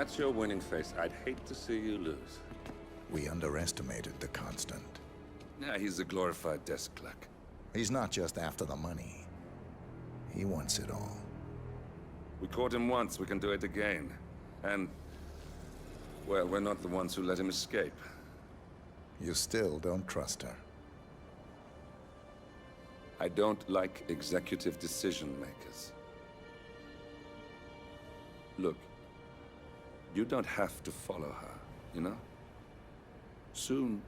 That's your winning face. I'd hate to see you lose. We underestimated the Constant. Yeah, he's a glorified desk clerk. He's not just after the money. He wants it all. We caught him once, we can do it again. And, well, we're not the ones who let him escape. You still don't trust her. I don't like executive decision makers. Look, you don't have to follow her, you know? Soon,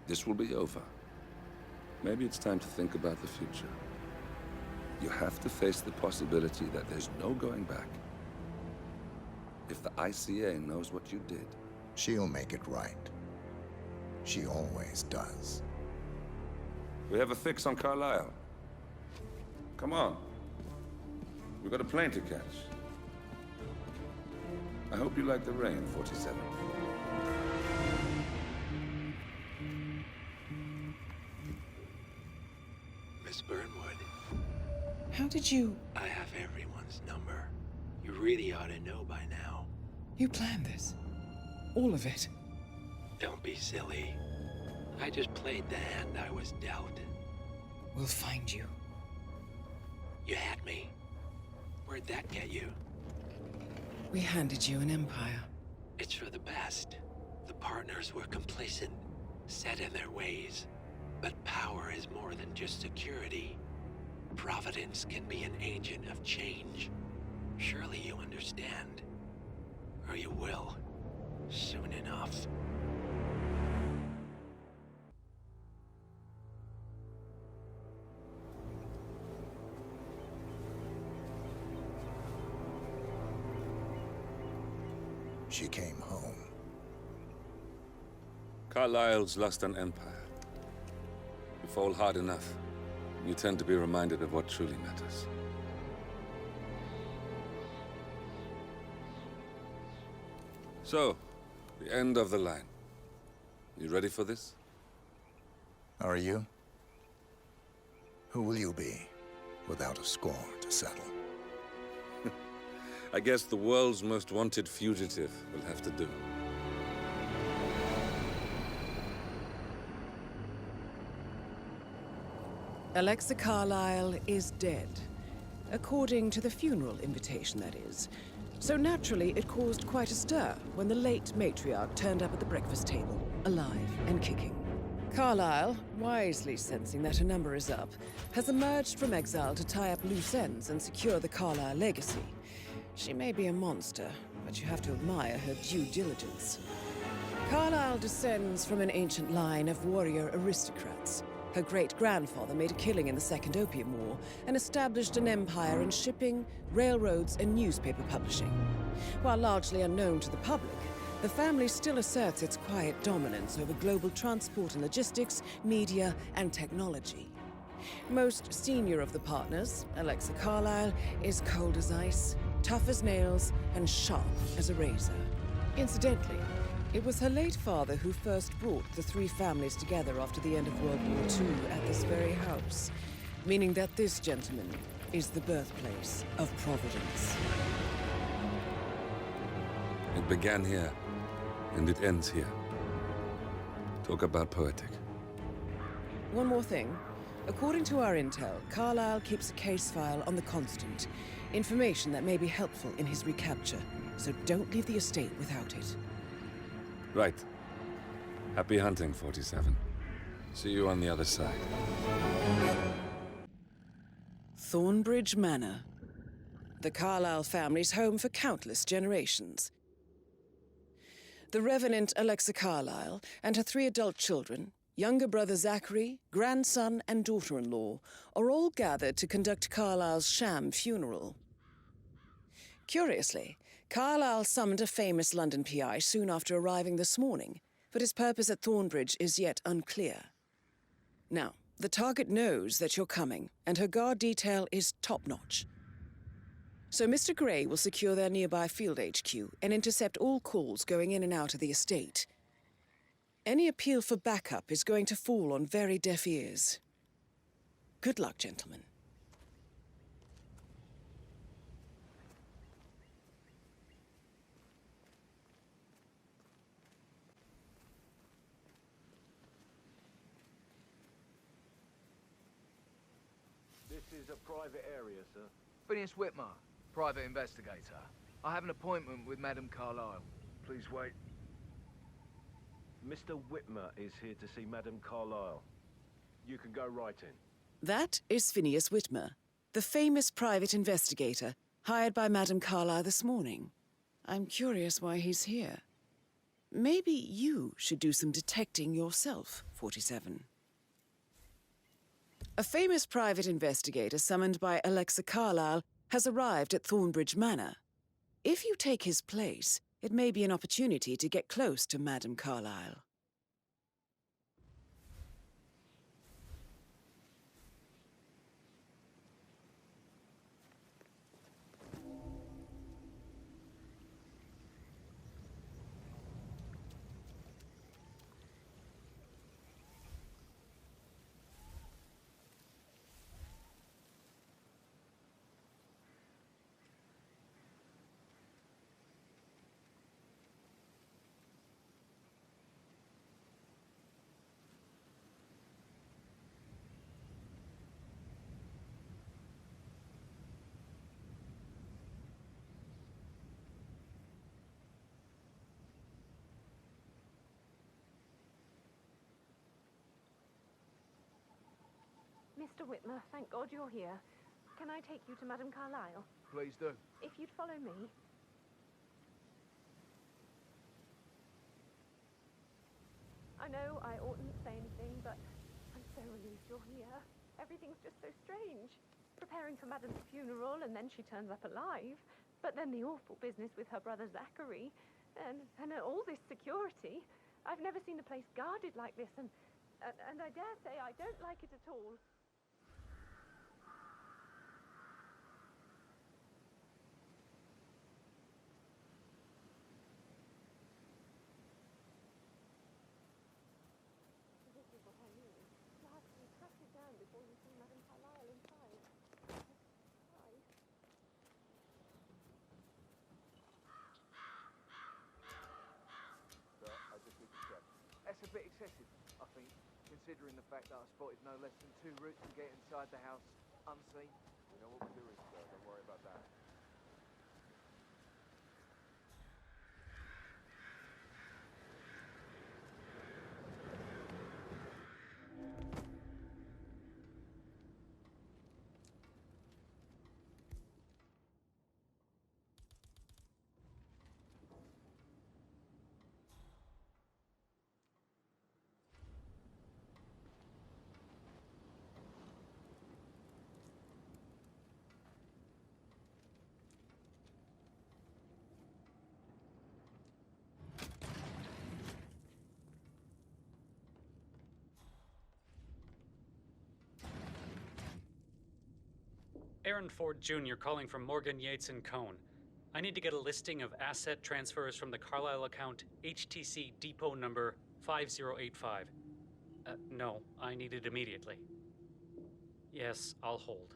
this will be over. Maybe it's time to think about the future. You have to face the possibility that there's no going back. If the ICA knows what you did... She'll make it right. She always does. We have a fix on Carlisle. Come on. We've got a plane to catch. I hope you like the rain, 47. Miss Burnwood. How did you... I have everyone's number. You really ought to know by now. You planned this? All of it? Don't be silly. I just played the hand I was dealt. We'll find you. You had me. Where'd that get you? We handed you an empire. It's for the best. The partners were complacent, set in their ways. But power is more than just security. Providence can be an agent of change. Surely you understand. Or you will. Soon enough. She came home. Carlisle's lost an empire. You fall hard enough, you tend to be reminded of what truly matters. So, the end of the line. You ready for this? Are you? Who will you be, without a score to settle? I guess the world's most wanted fugitive will have to do. Alexa Carlisle is dead. According to the funeral invitation, that is. So naturally, it caused quite a stir when the late matriarch turned up at the breakfast table, alive and kicking. Carlisle, wisely sensing that her number is up, has emerged from exile to tie up loose ends and secure the Carlisle legacy. She may be a monster, but you have to admire her due diligence. Carlisle descends from an ancient line of warrior aristocrats. Her great-grandfather made a killing in the Second Opium War and established an empire in shipping, railroads, and newspaper publishing. While largely unknown to the public, the family still asserts its quiet dominance over global transport and logistics, media, and technology. Most senior of the partners, Alexa Carlisle, is cold as ice, tough as nails, and sharp as a razor. Incidentally, it was her late father who first brought the three families together after the end of World War II at this very house, meaning that this gentleman is the birthplace of Providence. It began here, and it ends here. Talk about poetic. One more thing. According to our intel, Carlisle keeps a case file on the Constant, information that may be helpful in his recapture, so don't leave the estate without it. Right. Happy hunting, 47. See you on the other side. Thornbridge Manor. The Carlisle family's home for countless generations. The Revenant Alexa Carlisle and her 3 adult children, younger brother Zachary, grandson, and daughter-in-law, are all gathered to conduct Carlisle's sham funeral. Curiously, Carlisle summoned a famous London PI soon after arriving this morning, but his purpose at Thornbridge is yet unclear. Now, the target knows that you're coming, and her guard detail is top-notch. So Mr. Gray will secure their nearby field HQ and intercept all calls going in and out of the estate. Any appeal for backup is going to fall on very deaf ears. Good luck, gentlemen. private area, sir? Phineas Whitmer, private investigator. I have an appointment with Madame Carlyle. Please wait. Mr. Whitmer is here to see Madame Carlyle. You can go right in. That is Phineas Whitmer, the famous private investigator hired by Madame Carlyle this morning. I'm curious why he's here. Maybe you should do some detecting yourself, 47. A famous private investigator summoned by Alexa Carlyle has arrived at Thornbridge Manor. If you take his place, it may be an opportunity to get close to Madame Carlyle. Mr. Whitmer, thank God you're here. Can I take you to Madame Carlyle? Please do. If you'd follow me. I know I oughtn't say anything, but I'm so relieved you're here. Everything's just so strange. Preparing for Madame's funeral, and then she turns up alive. But then the awful business with her brother Zachary, and all this security. I've never seen the place guarded like this, and I dare say I don't like it at all. Before you see Madame Carlyle inside. Hi. Sir, I just need to check. That's a bit excessive, I think, considering the fact that I spotted no less than 2 routes to get inside the house unseen. We know what we're doing, sir. Don't worry about that. Aaron Ford Jr. calling from Morgan, Yates & Cohn. I need to get a listing of asset transfers from the Carlisle account HTC depot number 5085. No, I need it immediately. Yes, I'll hold.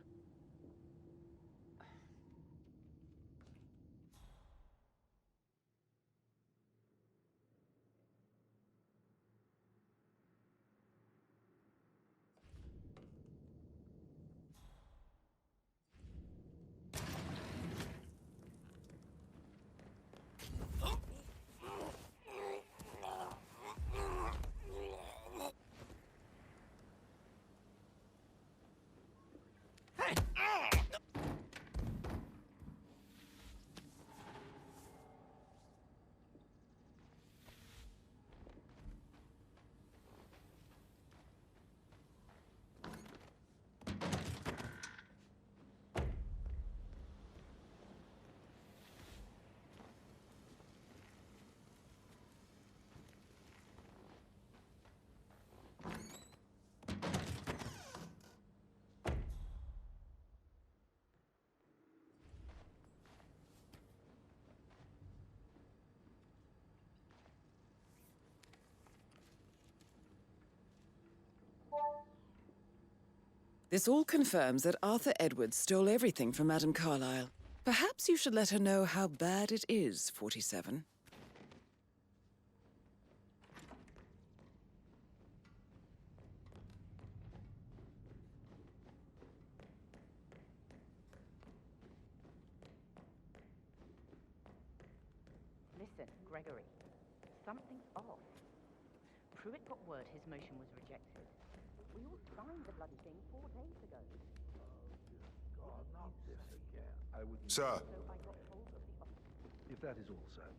This all confirms that Arthur Edwards stole everything from Madame Carlyle. Perhaps you should let her know how bad it is, 47. Gregory. Something's off. Pruitt got word his motion was rejected. We all signed the bloody thing 4 days ago. God, not this again. I would. Sir! So I got hold of the office. If that is all, sir,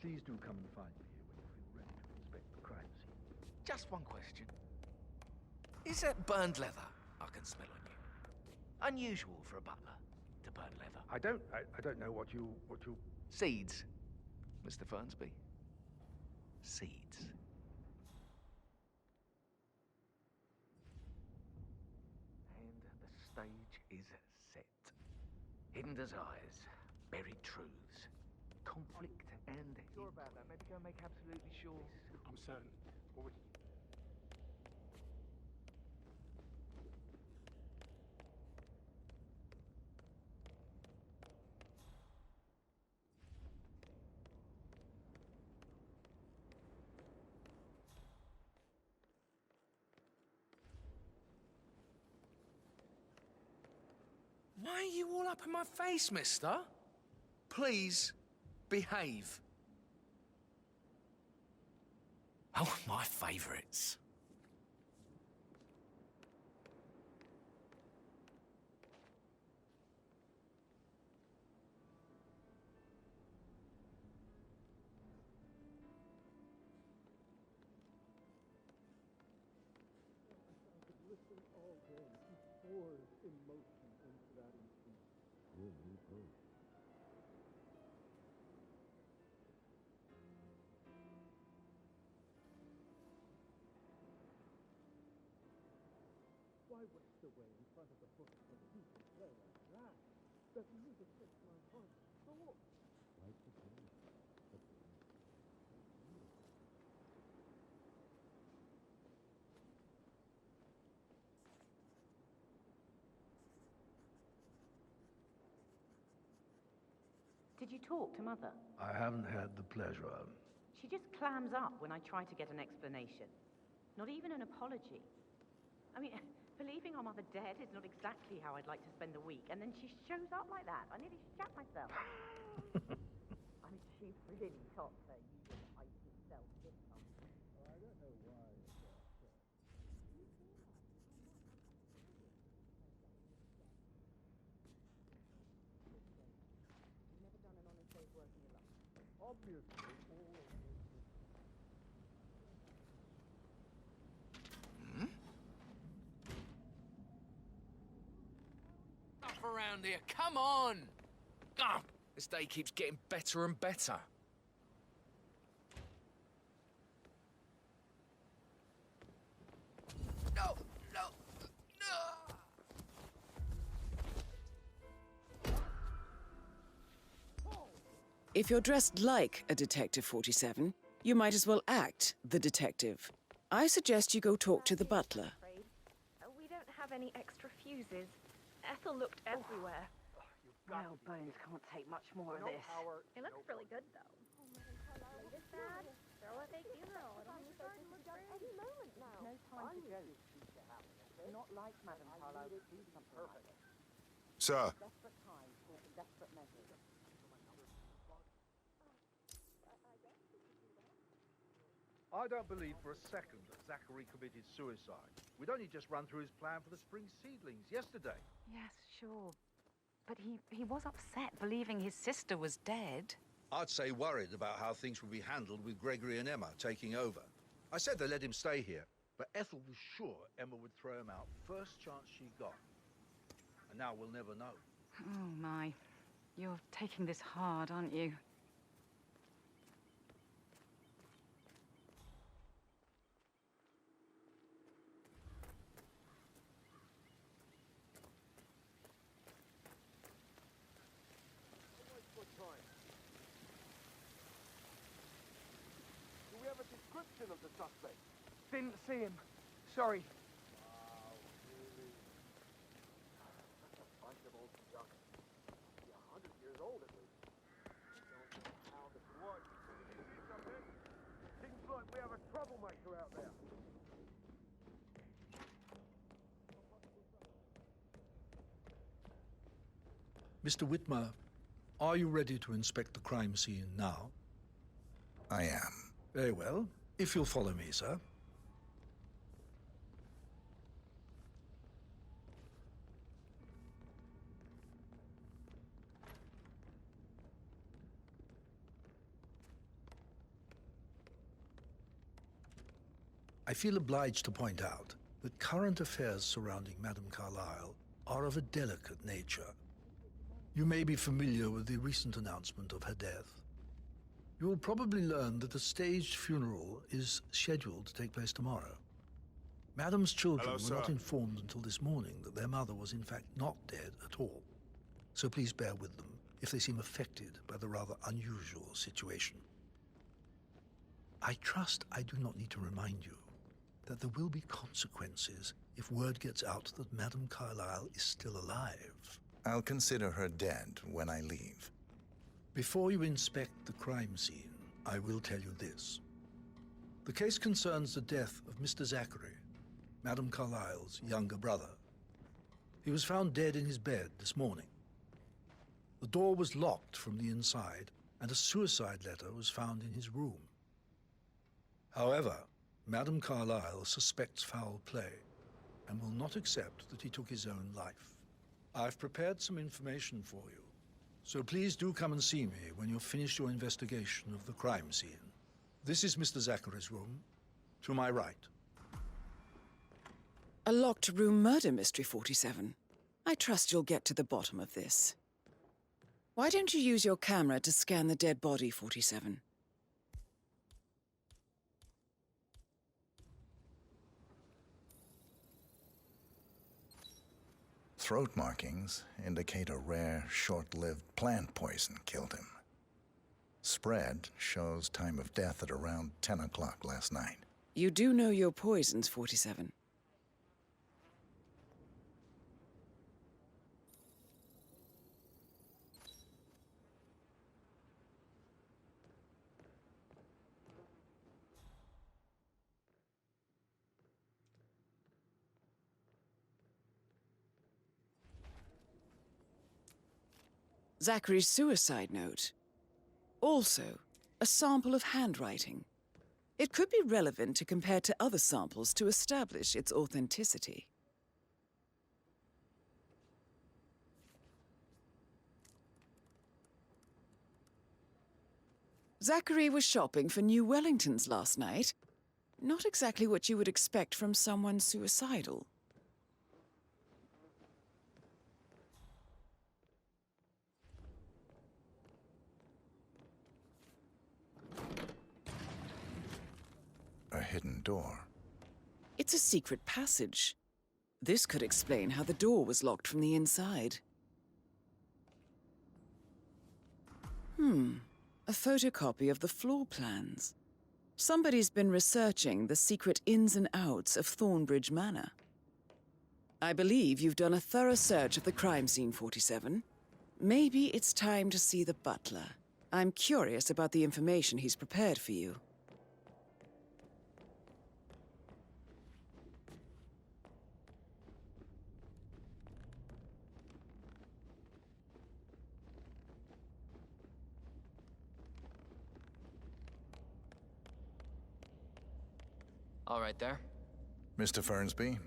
please do come and find me here when you feel ready to inspect the crime scene. Just one question. Is that burned leather I can smell on you? Unusual for a butler to burn leather. I don't know what you. Seeds, Mr. Fernsby. Seeds. And the stage is set. Hidden desires, buried truths, conflict and... Sure about that? Maybe go make absolutely sure. I'm certain. What would... Why are you all up in my face, mister? Please, behave. Oh, my favourites. Why waste away in front of the book when you can play like that? Doesn't need to fix my heart thought. Like the game. Did you talk to Mother? I haven't had the pleasure. She just clams up when I try to get an explanation. Not even an apology. I mean, believing our mother dead is not exactly how I'd like to spend the week, and then she shows up like that. I nearly shat myself. I mean, she really topped her usual icy self this time. I don't know why. You've never done an honest day's work in your life. Obviously, all of this. Up around here, come on! Ah, this day keeps getting better and better. No, no, no! If you're dressed like a Detective 47, you might as well act the detective. I suggest you go talk to the butler. We don't have any extra fuses. Ethel looked everywhere. Well, Bones can't take much more of this. It looks really good, though. This bad? Throw a fake funeral. It'll be starting to look any moment now. No time to joke. Not like Madame Carlyle would do something like this. Sir! Desperate times call for desperate measures. I don't believe for a second that Zachary committed suicide. We'd only just run through his plan for the spring seedlings yesterday. Yes, sure. But he was upset believing his sister was dead. I'd say worried about how things would be handled with Gregory and Emma taking over. I said they let him stay here. But Ethel was sure Emma would throw him out first chance she got. And now we'll never know. Oh, my. You're taking this hard, aren't you? Do we have a description of the suspect? Didn't see him. Sorry. Wow, really? That's a bunch of old junk. He's 100 years old at least. Don't know how this works. You see something? Seems like we have a troublemaker out there. Mr. Whitmer, are you ready to inspect the crime scene now? I am. Very well. If you'll follow me, sir. I feel obliged to point out that current affairs surrounding Madame Carlyle are of a delicate nature. You may be familiar with the recent announcement of her death. You will probably learn that a staged funeral is scheduled to take place tomorrow. Madame's children were not informed until this morning that their mother was in fact not dead at all. So please bear with them if they seem affected by the rather unusual situation. I trust I do not need to remind you that there will be consequences if word gets out that Madame Carlyle is still alive. I'll consider her dead when I leave. Before you inspect the crime scene, I will tell you this. The case concerns the death of Mr. Zachary, Madame Carlyle's younger brother. He was found dead in his bed this morning. The door was locked from the inside, and a suicide letter was found in his room. However, Madame Carlyle suspects foul play and will not accept that he took his own life. I've prepared some information for you, so please do come and see me when you've finished your investigation of the crime scene. This is Mr. Zachary's room, to my right. A locked room murder mystery, 47. I trust you'll get to the bottom of this. Why don't you use your camera to scan the dead body, 47? Throat markings indicate a rare, short-lived plant poison killed him. Spread shows time of death at around 10 o'clock last night. You do know your poisons, 47. Zachary's suicide note. Also, a sample of handwriting. It could be relevant to compare to other samples to establish its authenticity. Zachary was shopping for New Wellingtons last night. Not exactly what you would expect from someone suicidal. A hidden door. It's a secret passage. This could explain how the door was locked from the inside. A photocopy of the floor plans. Somebody's been researching the secret ins and outs of Thornbridge Manor. I believe you've done a thorough search of the crime scene, 47. Maybe it's time to see the butler. I'm curious about the information he's prepared for you. All right there. Mr. Fernsby,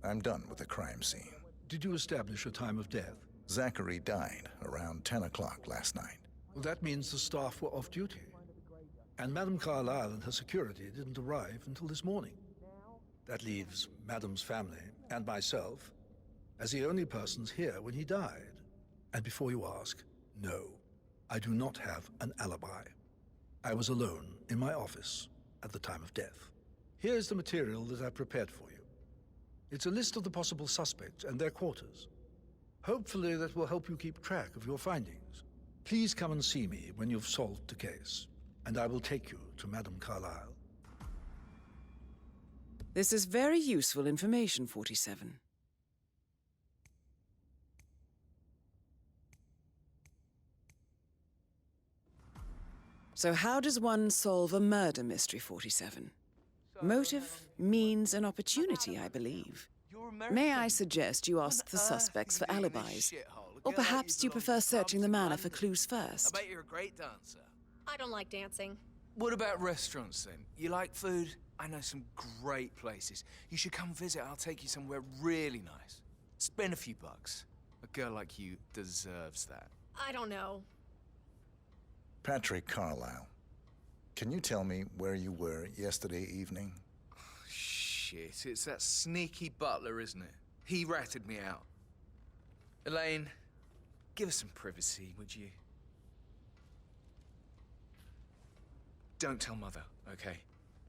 I'm done with the crime scene. Did you establish a time of death? Zachary died around 10 o'clock last night. Well, that means the staff were off duty. And Madame Carlyle and her security didn't arrive until this morning. That leaves Madame's family and myself as the only persons here when he died. And before you ask, no, I do not have an alibi. I was alone in my office at the time of death. Here's the material that I prepared for you. It's a list of the possible suspects and their quarters. Hopefully that will help you keep track of your findings. Please come and see me when you've solved the case, and I will take you to Madame Carlyle. This is very useful information, 47. So how does one solve a murder mystery, 47? Motive, means, and opportunity, I believe. May I suggest you ask the suspects for alibis? Or perhaps you prefer searching the manor for clues first? I bet you're a great dancer. I don't like dancing. What about restaurants, then? You like food? I know some great places. You should come visit. I'll take you somewhere really nice. Spend a few bucks. A girl like you deserves that. I don't know. Patrick Carlyle, can you tell me where you were yesterday evening? Shit, it's that sneaky butler, isn't it? He ratted me out. Elaine, give us some privacy, would you? Don't tell Mother, okay?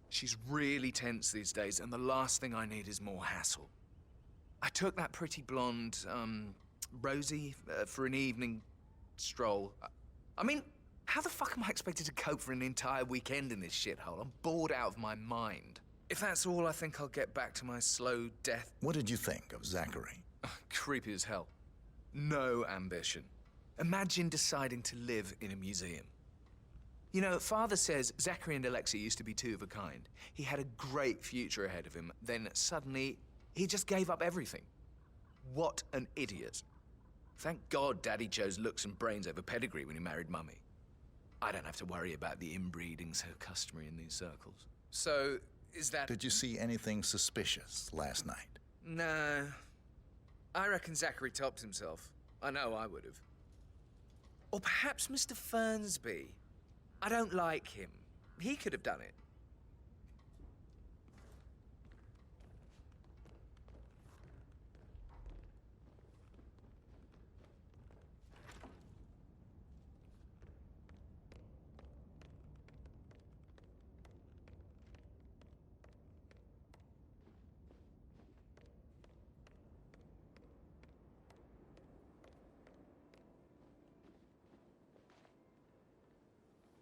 She's really tense these days, and the last thing I need is more hassle. I took that pretty blonde, Rosie, for an evening stroll. I mean, how the fuck am I expected to cope for an entire weekend in this shithole? I'm bored out of my mind. If that's all, I think I'll get back to my slow death. What did you think of Zachary? Creepy as hell. No ambition. Imagine deciding to live in a museum. You know, Father says Zachary and Alexa used to be two of a kind. He had a great future ahead of him. Then suddenly, he just gave up everything. What an idiot. Thank God Daddy chose looks and brains over pedigree when he married Mummy. I don't have to worry about the inbreeding so customary in these circles. So, is that... Did you see anything suspicious last night? No. I reckon Zachary topped himself. I know I would have. Or perhaps Mr. Fernsby. I don't like him. He could have done it.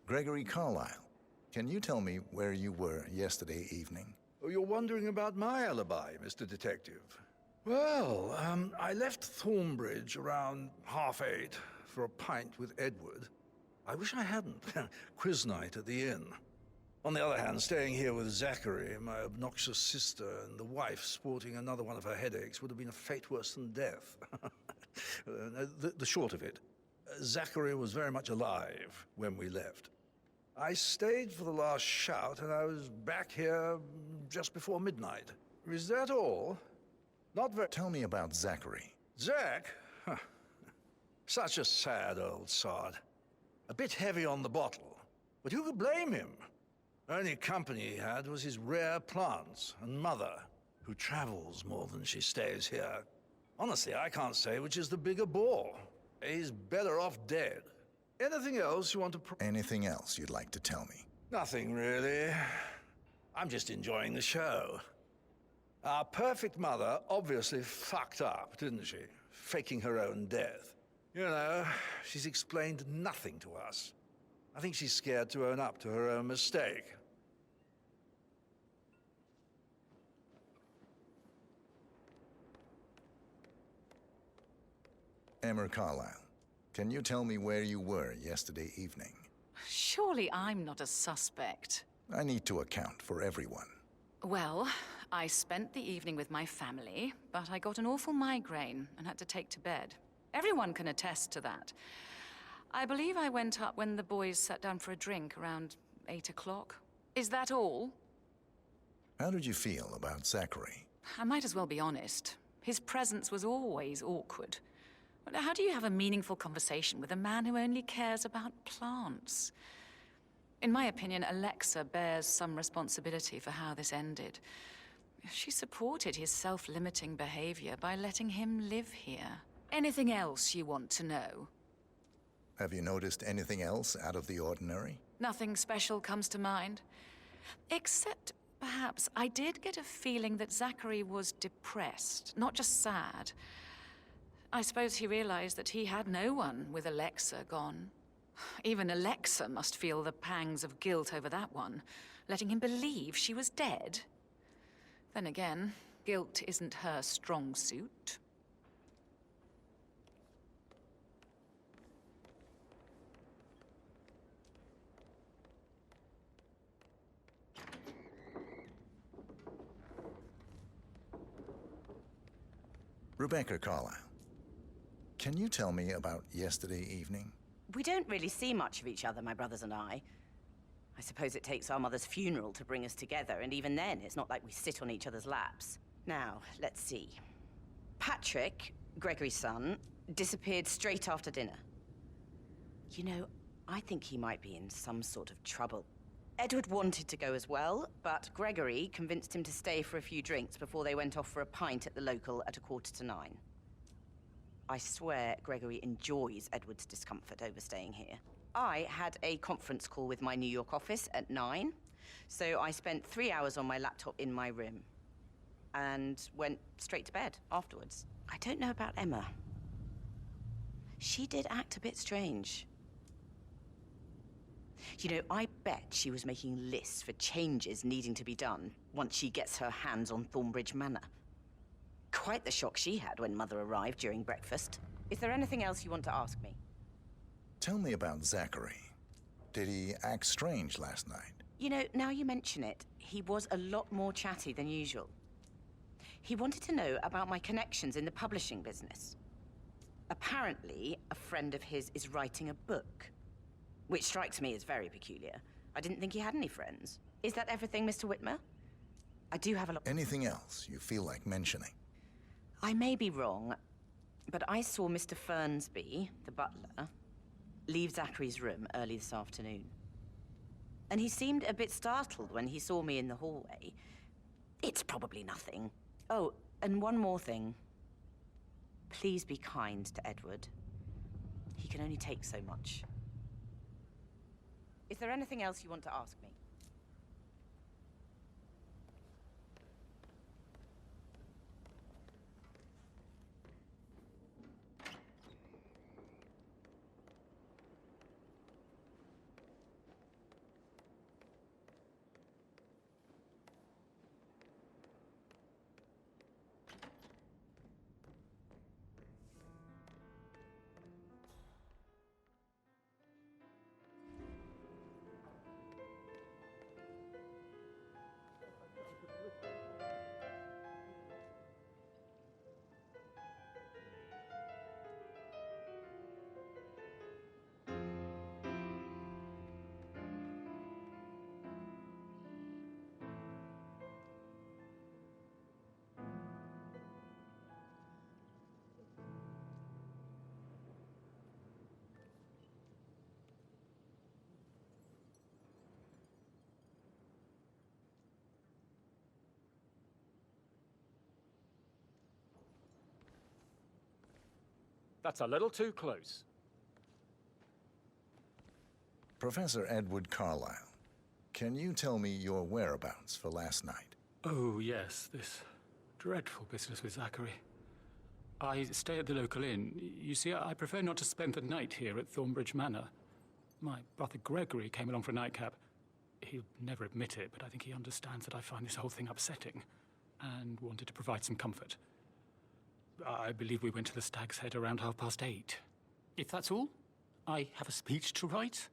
Gregory Carlyle, can you tell me where you were yesterday evening? Oh, you're wondering about my alibi, Mr. Detective. Well, I left Thornbridge around 8:30 for a pint with Edward. I wish I hadn't. Quiz night at the inn. On the other hand, staying here with Zachary, my obnoxious sister, and the wife sporting another one of her headaches would have been a fate worse than death. The short of it, Zachary was very much alive when we left. I stayed for the last shout, and I was back here just before midnight. Is that all? Not very... Tell me about Zachary. Zach? Huh. Such a sad old sod. A bit heavy on the bottle. But who could blame him? Only company he had was his rare plants and Mother, who travels more than she stays here. Honestly, I can't say which is the bigger bore. He's better off dead. Anything else you want to... Anything else you'd like to tell me? Nothing, really. I'm just enjoying the show. Our perfect mother obviously fucked up, didn't she? Faking her own death. You know, she's explained nothing to us. I think she's scared to own up to her own mistake. Emma Carlyle, can you tell me where you were yesterday evening? Surely I'm not a suspect. I need to account for everyone. Well, I spent the evening with my family, but I got an awful migraine and had to take to bed. Everyone can attest to that. I believe I went up when the boys sat down for a drink around 8 o'clock. Is that all? How did you feel about Zachary? I might as well be honest. His presence was always awkward. How do you have a meaningful conversation with a man who only cares about plants? In my opinion, Alexa bears some responsibility for how this ended. She supported his self-limiting behavior by letting him live here. Anything else you want to know? Have you noticed anything else out of the ordinary? Nothing special comes to mind. Except, perhaps, I did get a feeling that Zachary was depressed, not just sad. I suppose he realized that he had no one with Alexa gone. Even Alexa must feel the pangs of guilt over that one, letting him believe she was dead. Then again, guilt isn't her strong suit. Rebecca Carlyle, can you tell me about yesterday evening? We don't really see much of each other, my brothers and I. I suppose it takes our mother's funeral to bring us together, and even then, it's not like we sit on each other's laps. Now, let's see. Patrick, Gregory's son, disappeared straight after dinner. You know, I think he might be in some sort of trouble. Edward wanted to go as well, but Gregory convinced him to stay for a few drinks before they went off for a pint at the local at 9:15. I swear Gregory enjoys Edward's discomfort over staying here. I had a conference call with my New York office at 9, so I spent 3 hours on my laptop in my room and went straight to bed afterwards. I don't know about Emma. She did act a bit strange. You know, I bet she was making lists for changes needing to be done once she gets her hands on Thornbridge Manor. Quite the shock she had when Mother arrived during breakfast. Is there anything else you want to ask me? Tell me about Zachary. Did he act strange last night? You know, now you mention it, he was a lot more chatty than usual. He wanted to know about my connections in the publishing business. Apparently, a friend of his is writing a book, which strikes me as very peculiar. I didn't think he had any friends. Is that everything, Mr. Whitmer? I do have a lot... Anything else you feel like mentioning? I may be wrong, but I saw Mr. Fernsby, the butler, leave Zachary's room early this afternoon. And he seemed a bit startled when he saw me in the hallway. It's probably nothing. Oh, and one more thing. Please be kind to Edward. He can only take so much. Is there anything else you want to ask me? That's a little too close. Professor Edward Carlyle, can you tell me your whereabouts for last night? Oh, yes, this dreadful business with Zachary. I stay at the local inn. You see, I prefer not to spend the night here at Thornbridge Manor. My brother Gregory came along for a nightcap. He'll never admit it, but I think he understands that I find this whole thing upsetting and wanted to provide some comfort. I believe we went to the Stag's Head around 8:30. If that's all, I have a speech to write.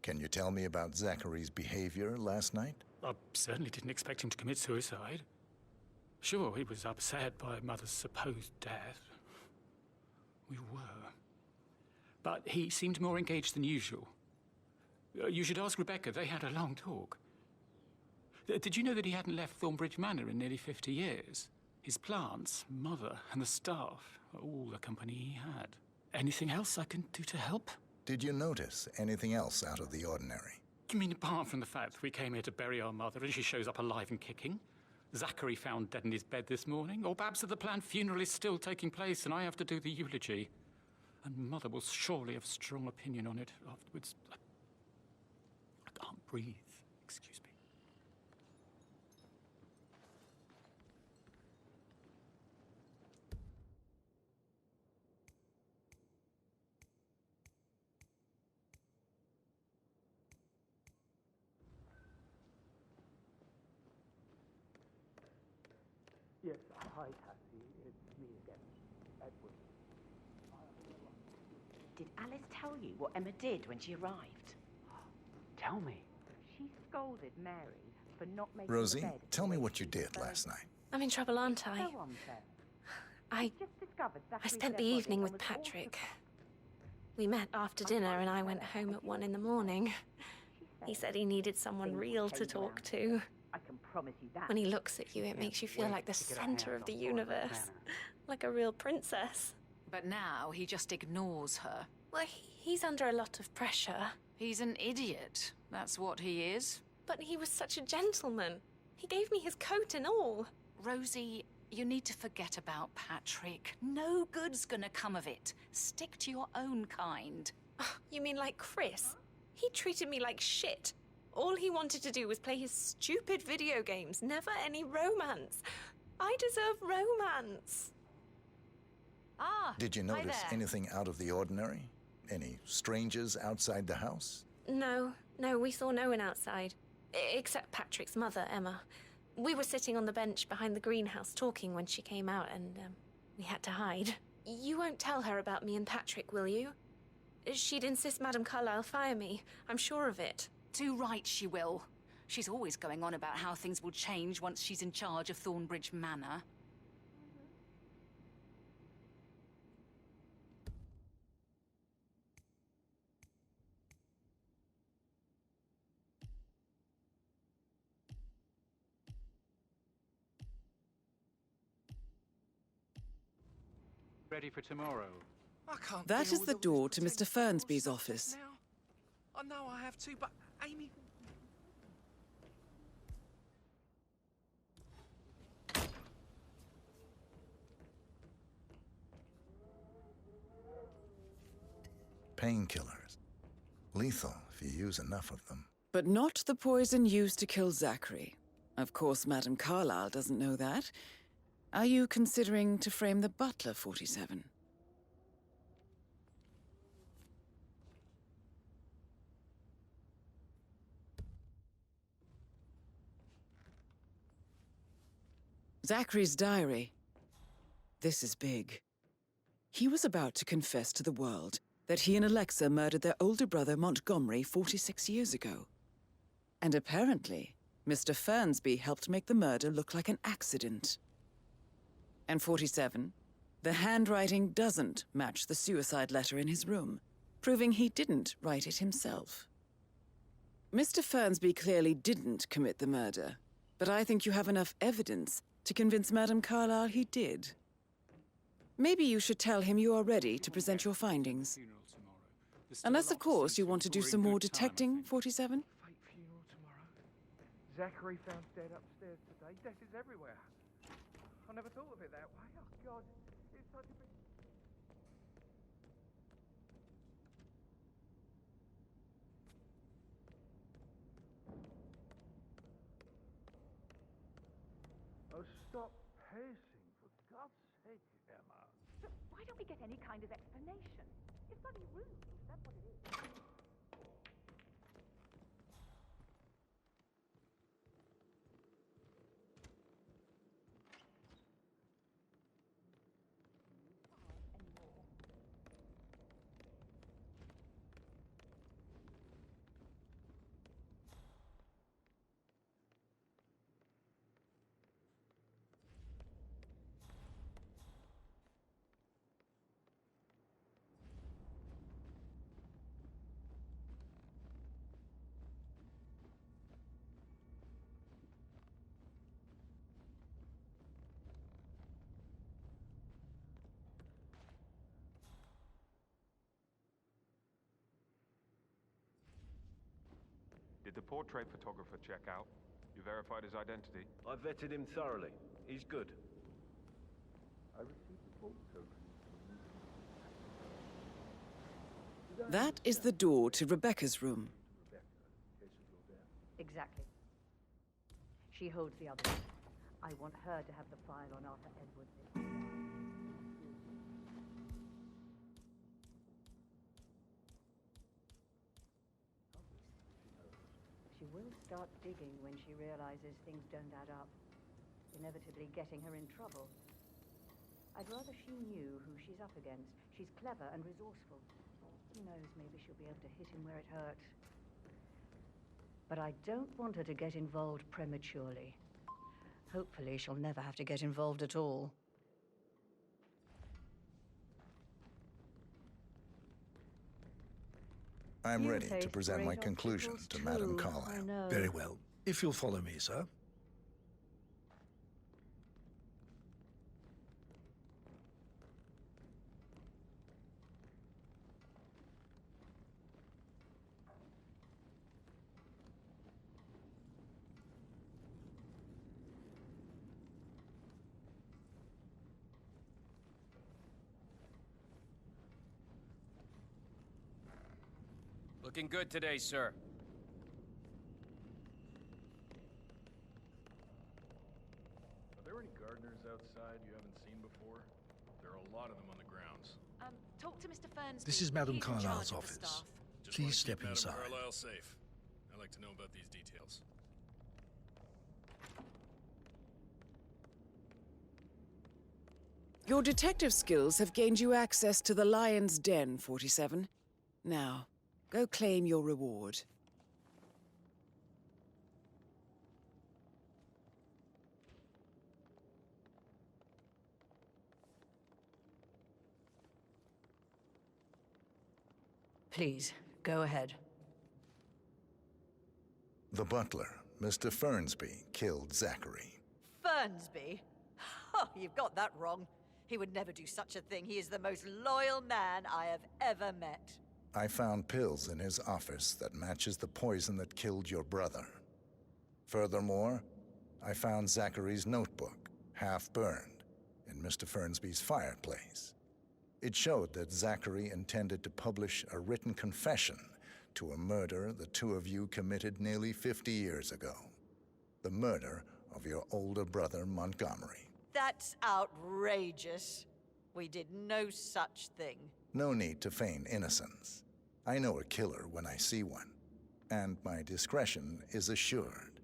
Can you tell me about Zachary's behavior last night? I certainly didn't expect him to commit suicide. Sure, he was upset by Mother's supposed death. We were. But he seemed more engaged than usual. You should ask Rebecca. They had a long talk. Did you know that he hadn't left Thornbridge Manor in nearly 50 years? His plants, Mother, and the staff, all the company he had. Anything else I can do to help? Did you notice anything else out of the ordinary? You mean apart from the fact that we came here to bury our mother and she shows up alive and kicking? Zachary found dead in his bed this morning? Or perhaps that the planned funeral is still taking place and I have to do the eulogy? And Mother will surely have strong opinion on it afterwards. I can't breathe. Excuse me. Yes, hi, Cassie. It's me again, Edward. Did Alice tell you what Emma did when she arrived? Tell me. She scolded Mary for not making Rosie, the bed. tell me what you did last night. I'm in trouble, aren't I? Go on, then. I spent the evening with Patrick. We met after dinner and I went home at 1 in the morning. He said he needed someone real to talk to. I can promise you that. When he looks at you, it makes you feel like the center of the universe. Like a real princess. But now he just ignores her. Well, he's under a lot of pressure. He's an idiot. That's what he is. But he was such a gentleman. He gave me his coat and all. Rosie, you need to forget about Patrick. No good's gonna come of it. Stick to your own kind. You mean like Chris? He treated me like shit. All he wanted to do was play his stupid video games, never any romance. I deserve romance. Did you notice anything out of the ordinary? Any strangers outside the house? No, we saw no one outside. Except Patrick's mother, Emma. We were sitting on the bench behind the greenhouse talking when she came out and we had to hide. You won't tell her about me and Patrick, will you? She'd insist Madame Carlyle fire me. I'm sure of it. Too right she will. She's always going on about how things will change once she's in charge of Thornbridge Manor. Ready for tomorrow. I can't. That is the door to Mr. Fernsby's office. I know I have to, but Amy. Painkillers. Lethal if you use enough of them. But not the poison used to kill Zachary. Of course, Madame Carlyle doesn't know that. Are you considering to frame the butler, 47? Zachary's diary. This is big. He was about to confess to the world that he and Alexa murdered their older brother Montgomery 46 years ago. And apparently, Mr. Fernsby helped make the murder look like an accident. And 47, the handwriting doesn't match the suicide letter in his room, proving he didn't write it himself. Mr. Fernsby clearly didn't commit the murder, but I think you have enough evidence to convince Madame Carlyle he did. Maybe you should tell him you are ready to present your findings. Unless, of course, you want to do some more detecting, 47? Fake funeral tomorrow. Zachary found dead upstairs today. Death is everywhere. I never thought of it that way. Oh, God. It's such a big... Oh, stop pacing, for God's sake, Emma. But why don't we get any kind of explanation? It's bloody rude, that's what it is. Did the portrait photographer check out? You verified his identity? I vetted him thoroughly. He's good. I received a photo. That is the door to Rebecca's room. Exactly. She holds the other. I want her to have the file on Arthur Edwards. She will start digging when she realizes things don't add up, inevitably getting her in trouble. I'd rather she knew who she's up against. She's clever and resourceful. Who knows, maybe she'll be able to hit him where it hurts. But I don't want her to get involved prematurely. Hopefully she'll never have to get involved at all. I'm You ready to face present my great conclusion obstacles to Madame too, Carlyle. I know. Very well. If you'll follow me, sir. Looking good today, sir. Are there any gardeners outside you haven't seen before? There are a lot of them on the grounds. Talk to Mr. Fernsby. This is Madame He's in charge Carlyle's of the office. staff. Just Please wanna step keep Madame inside. Carlyle safe. I like to know about these details. Your detective skills have gained you access to the Lion's Den, 47. Now, go claim your reward. Please, go ahead. The butler, Mr. Fernsby, killed Zachary. Fernsby? Oh, you've got that wrong. He would never do such a thing. He is the most loyal man I have ever met. I found pills in his office that matches the poison that killed your brother. Furthermore, I found Zachary's notebook, half burned, in Mr. Fernsby's fireplace. It showed that Zachary intended to publish a written confession to a murder the two of you committed nearly 50 years ago. The murder of your older brother, Montgomery. That's outrageous. We did no such thing. No need to feign innocence. I know a killer when I see one, and my discretion is assured.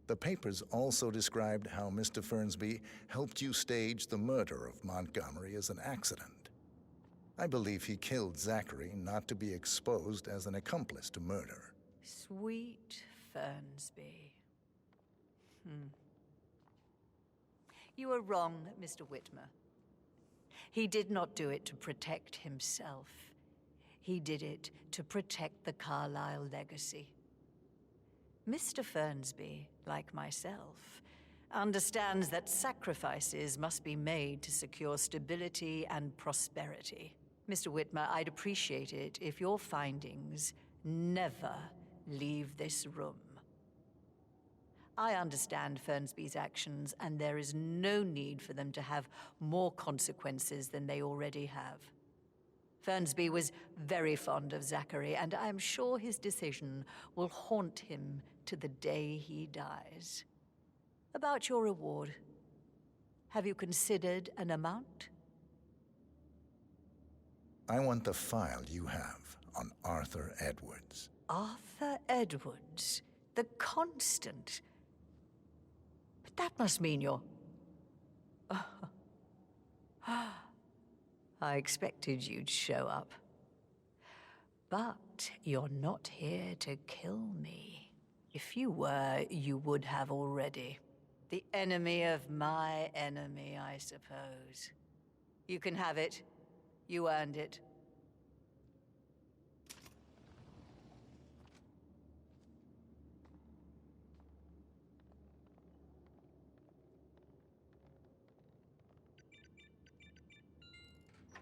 The papers also described how Mr. Fernsby helped you stage the murder of Montgomery as an accident. I believe he killed Zachary not to be exposed as an accomplice to murder. Sweet Fernsby. You are wrong, Mr. Whitmer. He did not do it to protect himself. He did it to protect the Carlyle legacy. Mr. Fernsby, like myself, understands that sacrifices must be made to secure stability and prosperity. Mr. Whitmer, I'd appreciate it if your findings never leave this room. I understand Fernsby's actions, and there is no need for them to have more consequences than they already have. Fernsby was very fond of Zachary, and I'm sure his decision will haunt him to the day he dies. About your reward, have you considered an amount? I want the file you have on Arthur Edwards. Arthur Edwards, the Constant. But that must mean you're... I expected you'd show up. But you're not here to kill me. If you were, you would have already. The enemy of my enemy, I suppose. You can have it. You earned it.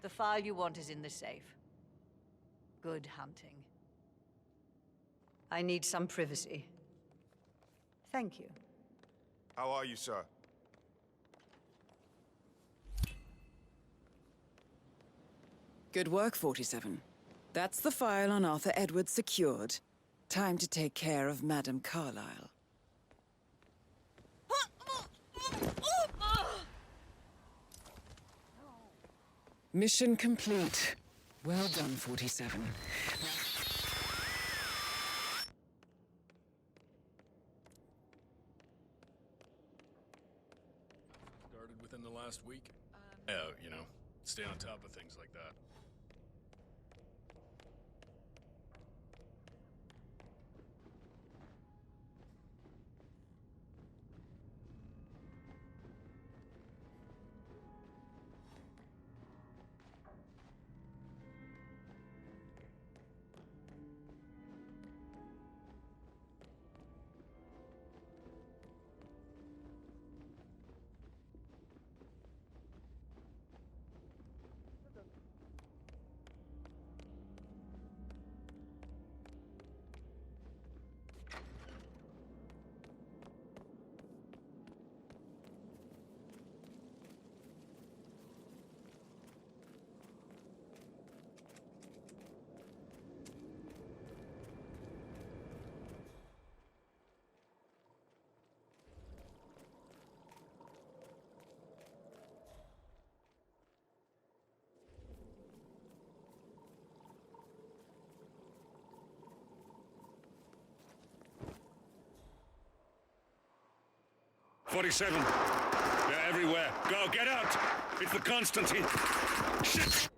The file you want is in the safe. Good hunting. I need some privacy. Thank you. How are you, sir? Good work, 47. That's the file on Arthur Edwards secured. Time to take care of Madame Carlyle. Mission complete. Well done, 47. Started within the last week? Oh, you know, stay on top of things like that. 47. They're everywhere. Go, get out! It's the Constantine. Shit!